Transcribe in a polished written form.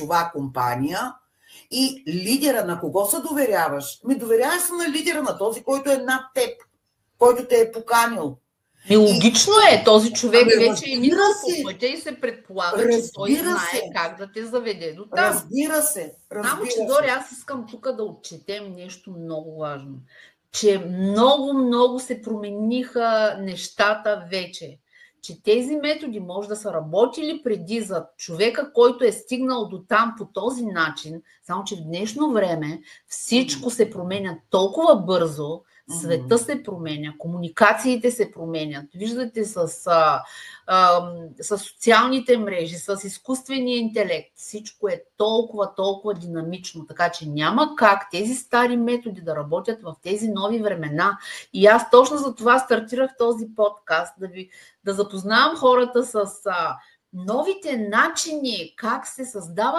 плечова компания и лидера, на кого се доверяваш? Доверяваш се на лидера, на този, който е над теб, който те е поканил. Логично е, този човек вече е минал по пътя и се предполага, че той знае как да те заведе до там. Разбира се. Само, че Дори, аз искам тук да отчетем нещо много важно. Че много се промениха нещата вече. Че тези методи може да са работили преди за човека, който е стигнал до там по този начин, само че в днешно време всичко се променя толкова бързо, света се променя, комуникациите се променят. Виждате с социалните мрежи, с изкуствения интелект. Всичко е толкова динамично, така че няма как тези стари методи да работят в тези нови времена. И аз точно за това стартирах този подкаст, да запознавам хората с новите начини, как се създават